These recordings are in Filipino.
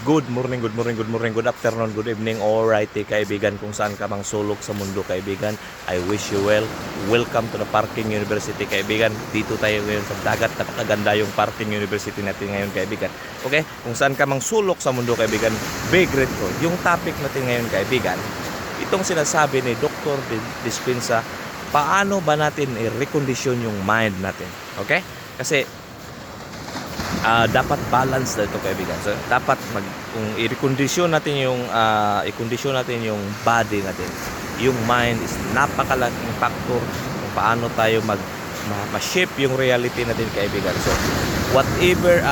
Good morning, good morning, good morning, good afternoon, good evening, alrighty kaibigan, kung saan ka mang sulok sa mundo kaibigan, I wish you well. Welcome to the Parking University kaibigan. Dito tayo ngayon sa dagat, napakaganda yung Parking University natin ngayon kaibigan. Okay, kung saan ka mang sulok sa mundo kaibigan, be grateful. Yung topic natin ngayon kaibigan, itong sinasabi ni Dr. Dispenza, paano ba natin i-recondition yung mind natin? Okay? Kasi dapat balance na ito kaibigan. So dapat kung i-recondition natin yung i-condition natin yung body natin, yung mind is napakalaking factor kung paano tayo ma-shape yung reality natin kaibigan. So whatever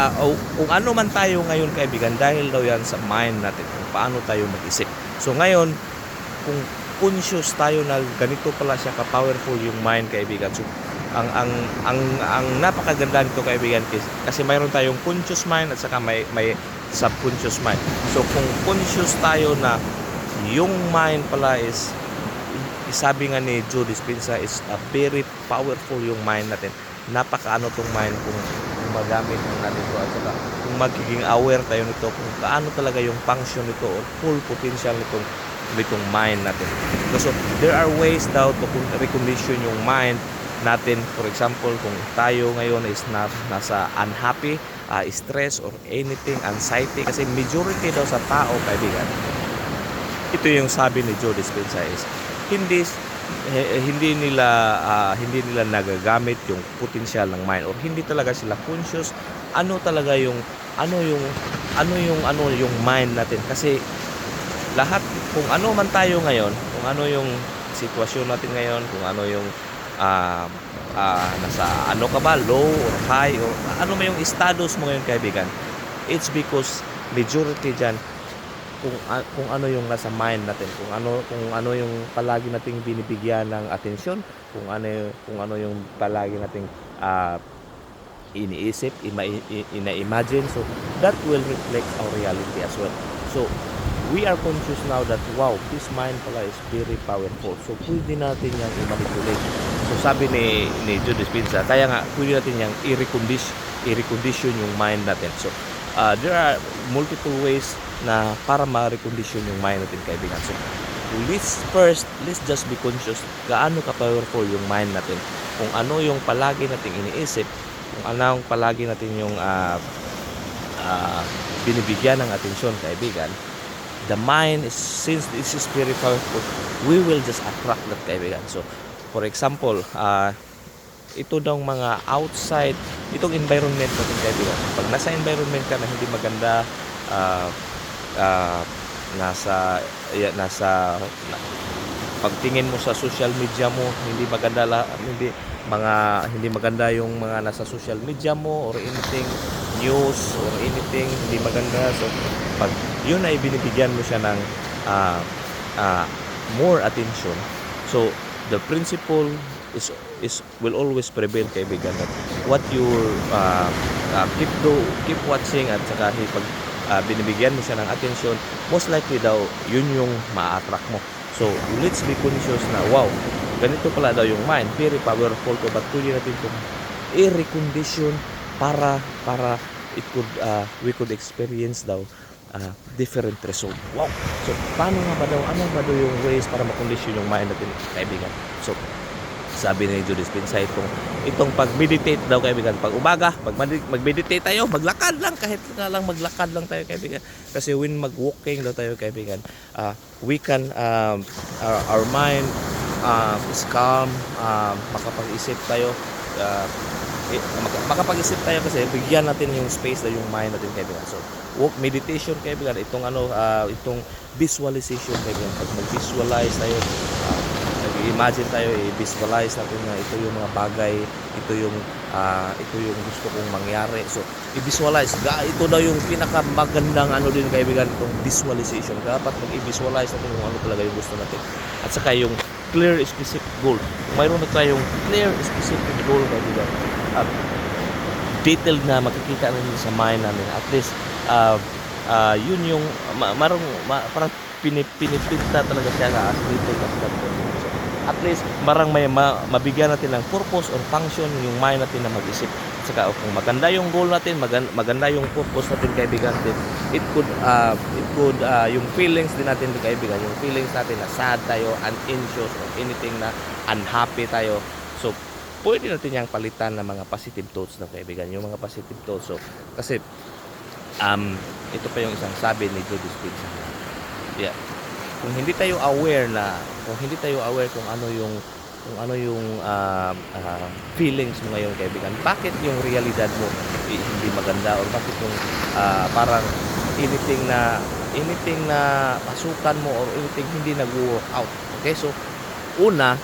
kung ano man tayo ngayon kaibigan, dahil daw yan sa mind natin kung paano tayo mag-isip. So ngayon kung conscious tayo na ganito pala siya ka-powerful yung mind kaibigan. So ang napakaganda nito kaibigan kasi mayroon tayong conscious mind at saka may subconscious mind. So kung conscious tayo na yung mind pala is sabi nga ni Joe Dispenza is a very powerful yung mind natin. Napakaano tong mind kung magamit natin ito at saka kung magiging aware tayo nito kung kaano talaga yung function nito or full potential nitong mind natin. So there are ways daw to recondition yung mind natin. For example, kung tayo ngayon is nasa unhappy, stress or anything, anxiety, kasi majority daw sa tao kaibigan, ito yung sabi ni Joe Dispenza is hindi nila nagagamit yung potential ng mind or hindi talaga sila conscious ano talaga yung mind natin. Kasi lahat kung ano man tayo ngayon, kung ano yung sitwasyon natin ngayon, kung ano yung nasa ano ka ba, low or high or ano man yung status mo ngayon kaibigan, it's because majority dyan kung ano yung nasa mind natin, kung ano yung palagi nating binibigyan ng atensyon, kung ano yung palagi nating iniisip, ina-imagine. So that will reflect our reality as well. So we are conscious now that wow, this mind pala is very powerful. So pwede natin yang i-manipulate. So sabi ni Joe Dispenza, kaya nga pwede natin yang i-recondition yung mind natin. So there are multiple ways na para ma-recondition yung mind natin kaibigan. So let's just be conscious gaano ka-powerful yung mind natin. Kung ano yung palagi nating iniisip, kung ano yung palagi natin yung binibigyan ng atensyon kaibigan, the mind is, since this is very powerful, we will just attract that kaibigan. So for example, ito daw mga outside, itong environment natin kaibigan, pag nasa environment ka na hindi maganda, nasa pagtingin mo sa social media mo, hindi maganda yung mga nasa social media mo or anything, news or anything, hindi maganda. So pag yun ay binibigyan mo siya ng more attention, so the principle will always prevail kaibigan, that what you keep watching at saka pag binibigyan mo siya ng attention, most likely daw yun yung ma-attract mo. So let's be conscious na wow, ganito pala daw yung mind, very powerful to, but pwede natin itong i-recondition para we could experience daw different result. Wow! So paano nga ba daw, ano ba daw yung ways para makondisyon yung mind natin kaibigan? So sabi ni Joe Dispenza, itong pag-meditate daw kaibigan, pag umaga, mag-meditate tayo, maglakad lang, kahit nga lang maglakad lang tayo kaibigan. Kasi when mag-walking daw tayo kaibigan, we can our mind is calm, makapag-isip tayo, makapag-isip tayo kasi bigyan natin yung space na yung mind natin kaibigan. So walk meditation kaibigan, itong visualization kaibigan, pag mag-visualize tayo, imagine tayo, i-visualize natin na ito yung mga bagay, ito yung gusto kong mangyari. So i-visualize, ito daw yung pinakamagandang din kaibigan, itong visualization. Dapat mag-i-visualize natin kung ano talaga yung gusto natin, at saka yung clear specific goal. Kung mayroon na tayong clear specific goal kaibigan, detailed na makikita natin sa mind namin, at least yun yung parang pinipinta talaga siya na as detailed na at least marang mabigyan natin ng purpose or function yung mind natin na mag-isip. Saka kung maganda yung goal natin, maganda yung purpose natin kaibigan, yung feelings din natin kaibigan, yung feelings natin na sad tayo, anxious or anything na unhappy tayo. So pwede natin yang palitan ng mga positive thoughts na kaibigan, yung mga positive thoughts. So kasi ito pa yung isang sabi ni Joe Dispenza. Yeah. Kung hindi tayo aware kung ano yung feelings mo ngayon kaibigan, bakit yung realidad mo hindi maganda, or bakit yung parang anything na pasukan mo or anything hindi nag-work out. Okay, so una,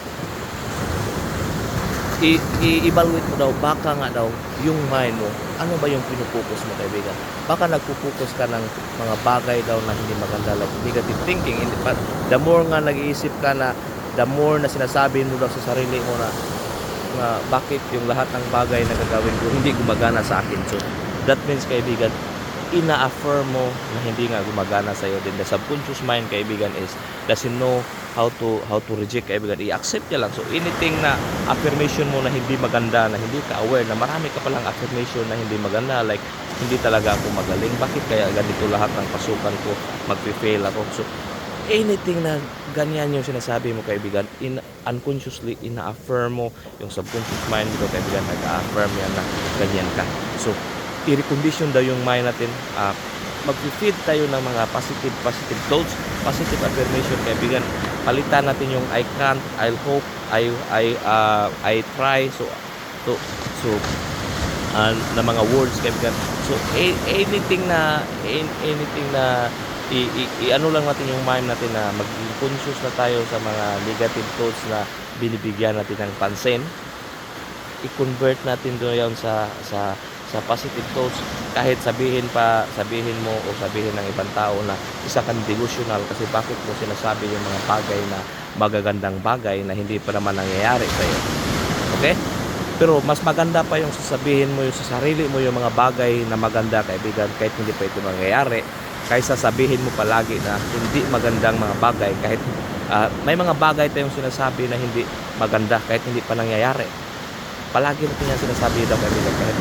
i-evaluate mo daw, baka nga daw yung mind mo, ano ba yung pinupokus mo kaibigan? Baka nagpupokus ka ng mga bagay daw na hindi maganda, like negative thinking. But the more nga nag-iisip ka na, the more na sinasabi mo daw sa sarili mo na bakit yung lahat ng bagay na gagawin ko hindi gumagana sa akin. So that means kaibigan, ina-affirm mo na hindi nga gumagana sa iyo. Then the subconscious mind kaibigan doesn't know how to reject kaibigan. I-accept niya lang. So anything na affirmation mo na hindi maganda, na hindi ka aware na marami ka palang affirmation na hindi maganda, like hindi talaga ako magaling, bakit kaya ganito lahat ng pasukan ko, magpe-fail ako. So anything na ganyan yung sinasabi mo kaibigan, unconsciously ina-affirm mo, yung subconscious mind mo kaibigan, nag-affirm yan na ganyan ka. So i-recondition daw yung mind natin, mag-feed tayo ng mga positive thoughts, positive affirmation kaibigan. Palitan natin yung I can't, I'll hope, I try, na mga words kaibigan. So anything na ano lang natin yung mind natin na maging conscious na tayo sa mga negative thoughts na binibigyan natin ng pansin, i-convert natin doon sa positive thoughts. Kahit sabihin mo o sabihin ng ibang tao na isa kang delusional kasi bakit mo sinasabi yung mga bagay na magagandang bagay na hindi pa naman nangyayari sa iyo. Okay? Pero mas maganda pa yung sasabihin mo yung sa sarili mo yung mga bagay na maganda kaibigan, kahit hindi pa ito mangyayari, kaysa sabihin mo palagi na hindi magandang mga bagay. Kahit may mga bagay tayong sinasabi na hindi maganda kahit hindi pa nangyayari, palagi natin yan sinasabi daw kaibigan. Kahit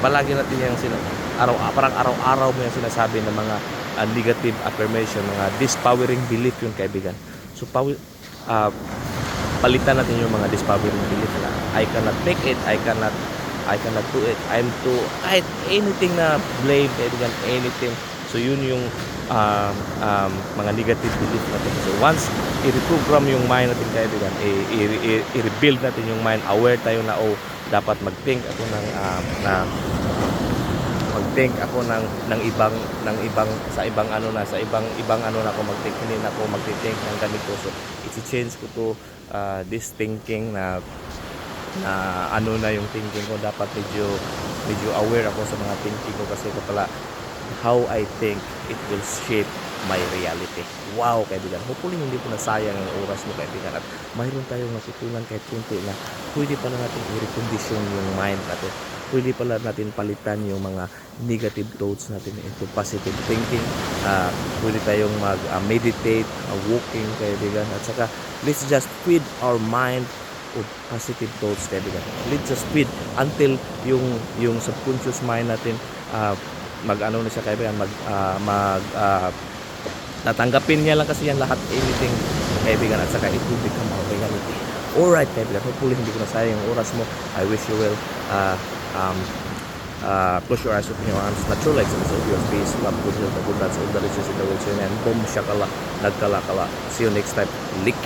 palagi natin yan parang araw-araw mo yan sinasabi ng mga negative affirmation, mga dispowering belief yun kaibigan. So palitan natin yung mga dispowering belief na I cannot make it, I cannot do it, I'm too, kahit anything na blame kaibigan, anything. So yun yung mga negative belief natin. So once i-reprogram yung mind natin kaibigan, i-rebuild natin yung mind, aware tayo na dapat mag-think ako ng ibang sa ibang ano na ako mag-think, hindi na ako mag-think ng ganito. So i-change ko to this thinking na ano na yung thinking ko, dapat medyo aware ako sa mga thinking ko kasi ito pala how I think it will shape my reality. Wow kaibigan, hopefully hindi po nasayang ang oras mo kaibigan at mayroon tayong natutunan kahit kunti na pwede pala natin i-recondition yung mind natin, pwede pala natin palitan yung mga negative thoughts natin into positive thinking. Pwede tayong mag-meditate, walking kaibigan, at saka let's just feed our mind of positive thoughts kaibigan. Let's just feed until yung subconscious mind natin mag-ano na siya kaibigan, tatanggapin niya lang kasi yan lahat, anything kaibigan, at saka it will become our reality. Alright kaibigan, hopefully hindi ko nasayang yung oras mo. I wish you well. Close your eyes, open your arms, natural legs and of your face, love, good health, abundance, all the riches in the world, and boom, shakala, nagkala-kala. See you next time. Like